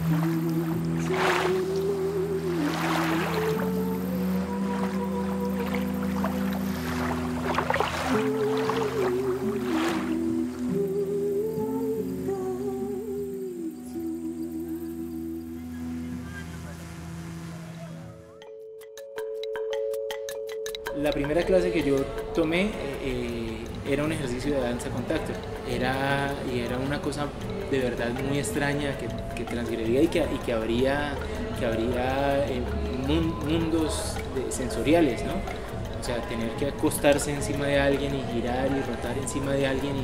La primera clase que yo tomé era un ejercicio de danza contacto. Era una cosa de verdad muy extraña que transgredía y que abría mundos sensoriales, ¿no? O sea, tener que acostarse encima de alguien y girar y rotar encima de alguien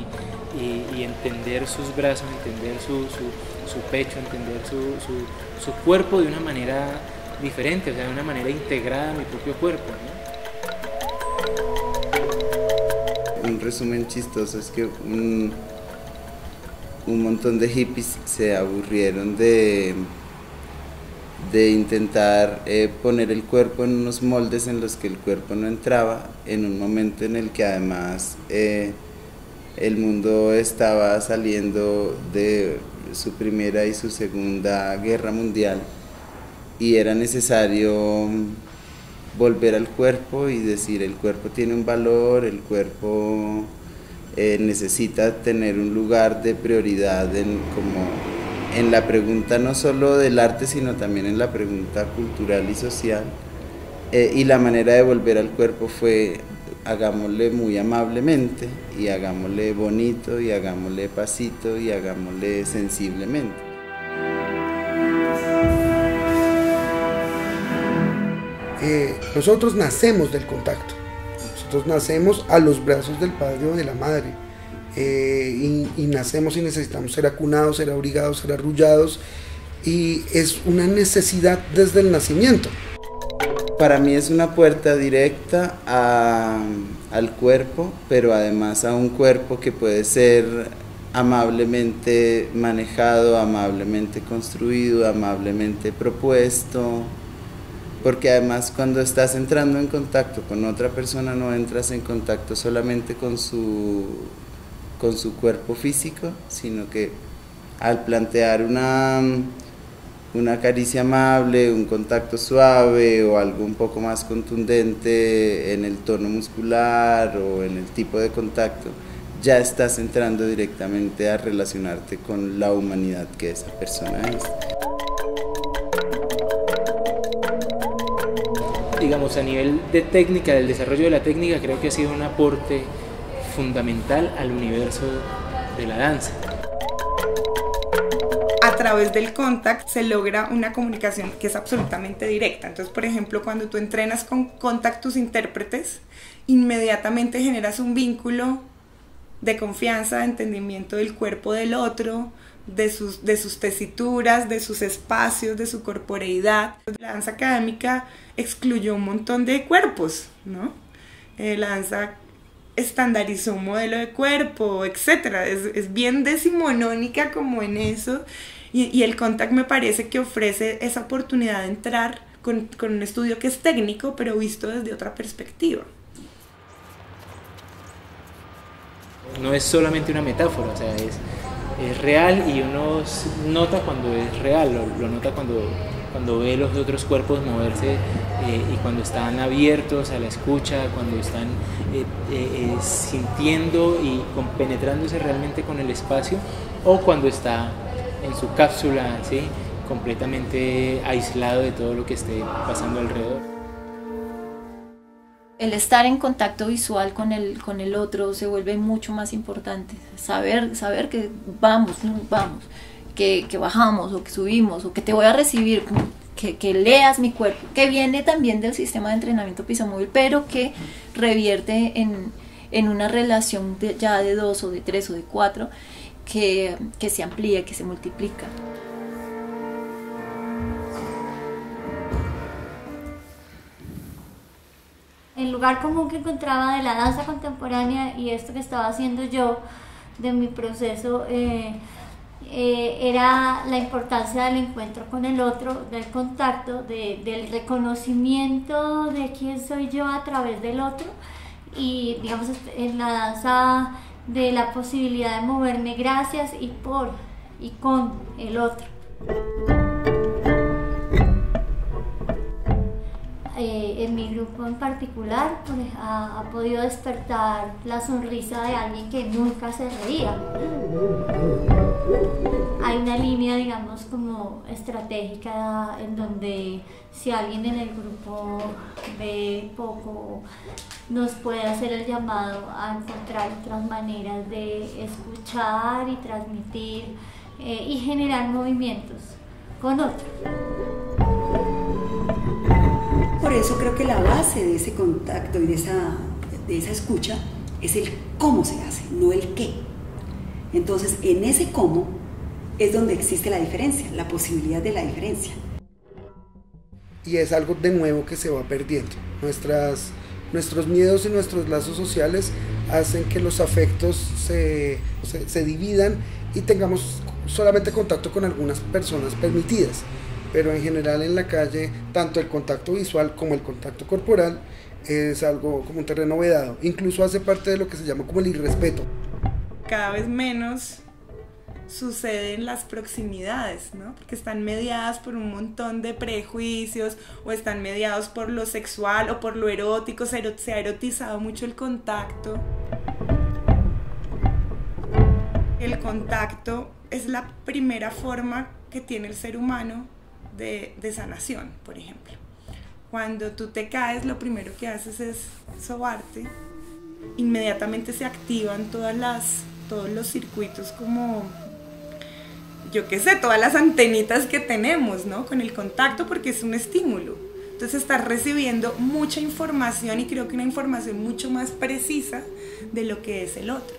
y entender sus brazos, entender su pecho, entender su cuerpo de una manera diferente, o sea, de una manera integrada a mi propio cuerpo, ¿no? Un resumen chistoso es que un montón de hippies se aburrieron de intentar poner el cuerpo en unos moldes en los que el cuerpo no entraba, en un momento en el que además el mundo estaba saliendo de su primera y su segunda guerra mundial y era necesario volver al cuerpo y decir el cuerpo tiene un valor, el cuerpo necesita tener un lugar de prioridad en la pregunta no solo del arte sino también en la pregunta cultural y social, y la manera de volver al cuerpo fue hagámosle muy amablemente y hagámosle bonito y hagámosle pasito y hagámosle sensiblemente. Nosotros nacemos del contacto, nosotros nacemos a los brazos del padre o de la madre, y nacemos y necesitamos ser acunados, ser abrigados, ser arrullados, y es una necesidad desde el nacimiento. Para mí es una puerta directa al cuerpo, pero además a un cuerpo que puede ser amablemente manejado, amablemente construido, amablemente propuesto. Porque además cuando estás entrando en contacto con otra persona no entras en contacto solamente con su cuerpo físico, sino que al plantear una caricia amable, un contacto suave o algo un poco más contundente en el tono muscular o en el tipo de contacto, ya estás entrando directamente a relacionarte con la humanidad que esa persona es. Digamos, a nivel de técnica, del desarrollo de la técnica, creo que ha sido un aporte fundamental al universo de la danza. A través del contact se logra una comunicación que es absolutamente directa. Entonces, por ejemplo, cuando tú entrenas con contact tus intérpretes, inmediatamente generas un vínculo de confianza, de entendimiento del cuerpo del otro, de sus tesituras, de sus espacios, de su corporeidad. La danza académica excluyó un montón de cuerpos, ¿no? La danza estandarizó un modelo de cuerpo, etc. Es bien decimonónica como en eso, y el contact me parece que ofrece esa oportunidad de entrar con un estudio que es técnico, pero visto desde otra perspectiva. No es solamente una metáfora, o sea, es real y uno nota cuando es real, lo nota cuando ve los otros cuerpos moverse y cuando están abiertos a la escucha, cuando están sintiendo y compenetrándose realmente con el espacio, o cuando está en su cápsula, ¿sí?, completamente aislado de todo lo que esté pasando alrededor. El estar en contacto visual con el otro se vuelve mucho más importante. Saber que vamos, que bajamos o que subimos o que te voy a recibir, que leas mi cuerpo, que viene también del sistema de entrenamiento pisomóvil, pero que revierte en una relación ya de 2 o de 3 o de 4 que se amplía, que se multiplica. El lugar común que encontraba de la danza contemporánea y esto que estaba haciendo yo de mi proceso era la importancia del encuentro con el otro, del contacto, del reconocimiento de quién soy yo a través del otro, y digamos en la danza de la posibilidad de moverme gracias y por y con el otro. en mi grupo en particular ha podido despertar la sonrisa de alguien que nunca se reía. Hay una línea, digamos, como estratégica en donde si alguien en el grupo ve poco, nos puede hacer el llamado a encontrar otras maneras de escuchar y transmitir y generar movimientos con otros. Por eso creo que la base de ese contacto y de esa escucha es el cómo se hace, no el qué. Entonces, en ese cómo es donde existe la diferencia, la posibilidad de la diferencia. Y es algo de nuevo que se va perdiendo. Nuestros miedos y nuestros lazos sociales hacen que los afectos se dividan y tengamos solamente contacto con algunas personas permitidas. Pero en general en la calle, tanto el contacto visual como el contacto corporal es algo como un terreno vedado. Incluso hace parte de lo que se llama como el irrespeto. Cada vez menos suceden las proximidades, ¿no? Porque están mediadas por un montón de prejuicios o están mediados por lo sexual o por lo erótico. Se ha erotizado mucho el contacto. El contacto es la primera forma que tiene el ser humano de sanación, por ejemplo. Cuando tú te caes, lo primero que haces es sobarte. Inmediatamente se activan todos los circuitos, como, yo qué sé, todas las antenitas que tenemos, ¿no? Con el contacto, porque es un estímulo. Entonces estás recibiendo mucha información, y creo que una información mucho más precisa de lo que es el otro.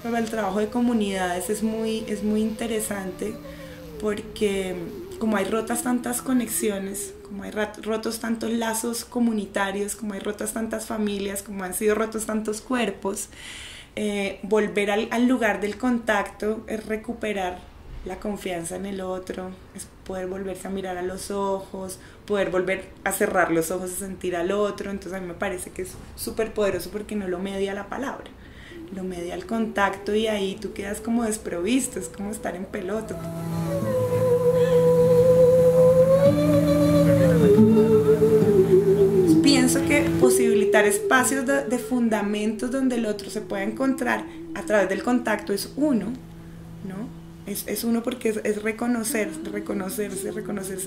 Pero el trabajo de comunidades es muy interesante, porque como hay rotas tantas conexiones, como hay rotos tantos lazos comunitarios, como hay rotas tantas familias, como han sido rotos tantos cuerpos, volver al lugar del contacto es recuperar la confianza en el otro, es poder volverse a mirar a los ojos, poder volver a cerrar los ojos y sentir al otro. Entonces a mí me parece que es súper poderoso, porque no lo media la palabra, lo media el contacto, y ahí tú quedas como desprovisto, es como estar en pelota. Pienso que posibilitar espacios de fundamentos donde el otro se pueda encontrar a través del contacto es uno, ¿no? Es uno, porque es reconocerse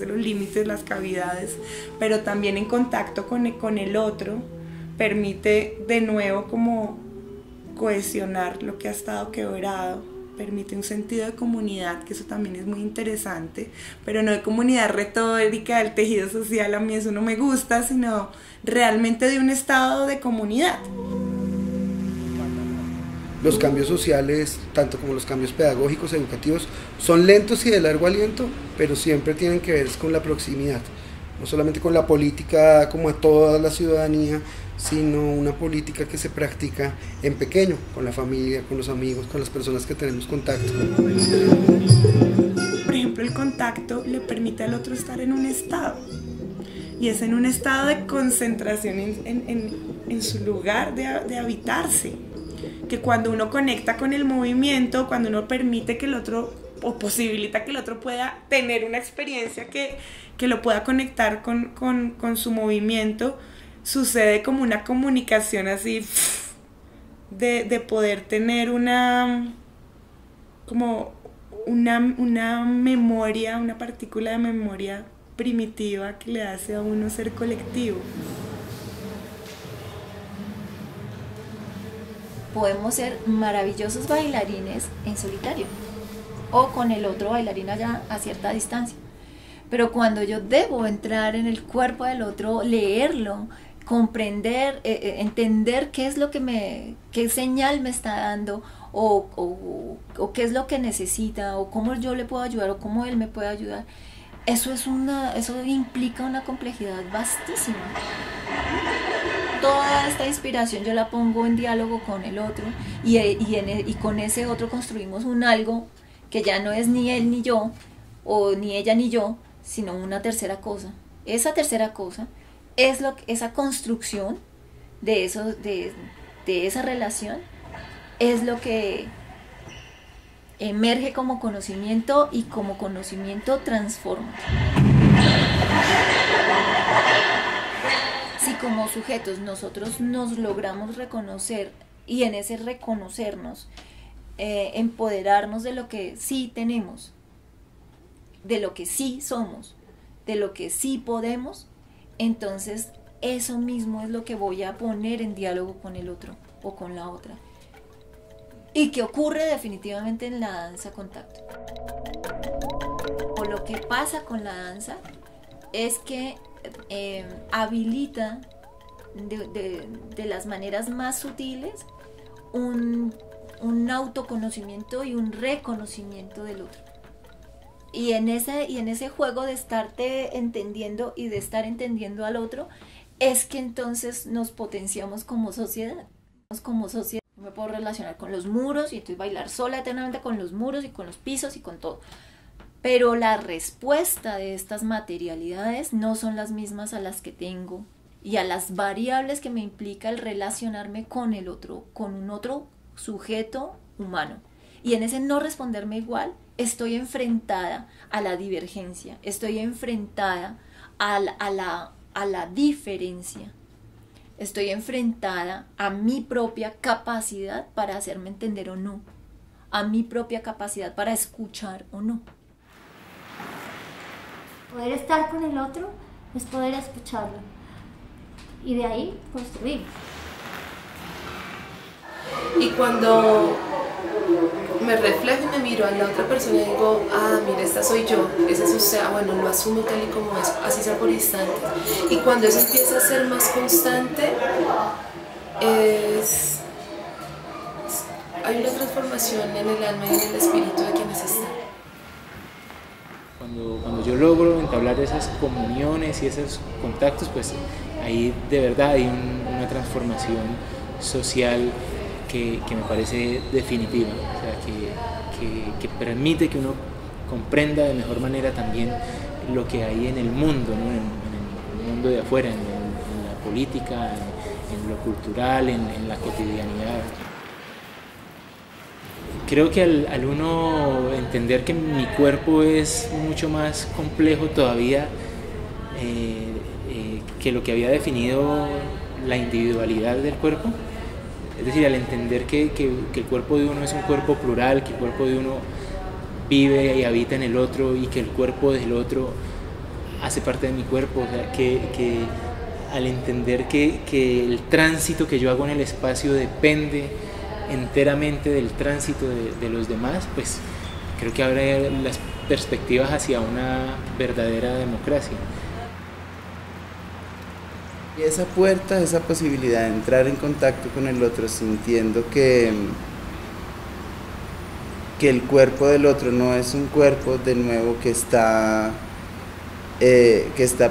los límites, las cavidades, pero también en contacto con el otro permite de nuevo como cohesionar lo que ha estado quebrado, permite un sentido de comunidad, que eso también es muy interesante, pero no de comunidad retórica del tejido social, a mí eso no me gusta, sino realmente de un estado de comunidad. Los cambios sociales, tanto como los cambios pedagógicos, educativos, son lentos y de largo aliento, pero siempre tienen que ver con la proximidad, no solamente con la política como a toda la ciudadanía, sino una política que se practica en pequeño, con la familia, con los amigos, con las personas que tenemos contacto. Por ejemplo, el contacto le permite al otro estar en un estado, y es en un estado de concentración en su lugar de habitarse, que cuando uno conecta con el movimiento, cuando uno permite que el otro, o posibilita que el otro pueda tener una experiencia que lo pueda conectar con su movimiento, sucede como una comunicación así, de poder tener una memoria, una partícula de memoria primitiva que le hace a uno ser colectivo. Podemos ser maravillosos bailarines en solitario o con el otro bailarín allá a cierta distancia, pero cuando yo debo entrar en el cuerpo del otro, leerlo, comprender, entender qué es lo que qué señal me está dando, o qué es lo que necesita, o cómo yo le puedo ayudar, o cómo él me puede ayudar, eso implica una complejidad vastísima. Toda esta inspiración yo la pongo en diálogo con el otro, y con ese otro construimos un algo que ya no es ni él ni yo, o ni ella ni yo, sino una tercera cosa. Esa tercera cosa es esa construcción de esa relación, es lo que emerge como conocimiento, y como conocimiento transforma. Si como sujetos nosotros nos logramos reconocer y en ese reconocernos, empoderarnos de lo que sí tenemos, de lo que sí somos, de lo que sí podemos, entonces eso mismo es lo que voy a poner en diálogo con el otro o con la otra. Y que ocurre definitivamente en la danza contacto. O lo que pasa con la danza es que habilita de las maneras más sutiles un autoconocimiento y un reconocimiento del otro. Y en ese juego de estarte entendiendo y de estar entendiendo al otro, es que entonces nos potenciamos como sociedad. Me puedo relacionar con los muros y entonces bailar sola eternamente con los muros y con los pisos y con todo. Pero la respuesta de estas materialidades no son las mismas a las que tengo y a las variables que me implica el relacionarme con el otro, con un otro sujeto humano. Y en ese no responderme igual, estoy enfrentada a la divergencia, estoy enfrentada a la diferencia, estoy enfrentada a mi propia capacidad para hacerme entender o no, a mi propia capacidad para escuchar o no. Poder estar con el otro es poder escucharlo y de ahí construir. Y cuando me reflejo y me miro a la otra persona y digo, ah, mira, esta soy yo, ese es usted, bueno, lo asumo tal y como es, así sea por instantes. Y cuando eso empieza a ser más constante, hay una transformación en el alma y en el espíritu de quienes están. Cuando yo logro entablar esas comuniones y esos contactos, pues ahí de verdad hay una transformación social que me parece definitiva, o sea, que permite que uno comprenda de mejor manera también lo que hay en el mundo, ¿no? en el mundo de afuera, en la política, en lo cultural, en la cotidianidad. Creo que al uno entender que mi cuerpo es mucho más complejo todavía que lo que había definido la individualidad del cuerpo, es decir, al entender que el cuerpo de uno es un cuerpo plural, que el cuerpo de uno vive y habita en el otro y que el cuerpo del otro hace parte de mi cuerpo, o sea, que al entender que el tránsito que yo hago en el espacio depende enteramente del tránsito de los demás, pues creo que abre las perspectivas hacia una verdadera democracia. Y esa puerta, esa posibilidad de entrar en contacto con el otro sintiendo que el cuerpo del otro no es un cuerpo de nuevo que está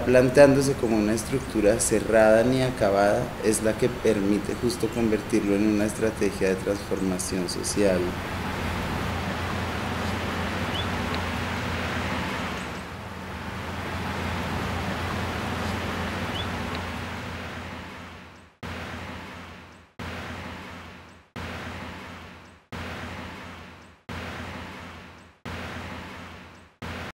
planteándose como una estructura cerrada ni acabada, es la que permite justo convertirlo en una estrategia de transformación social.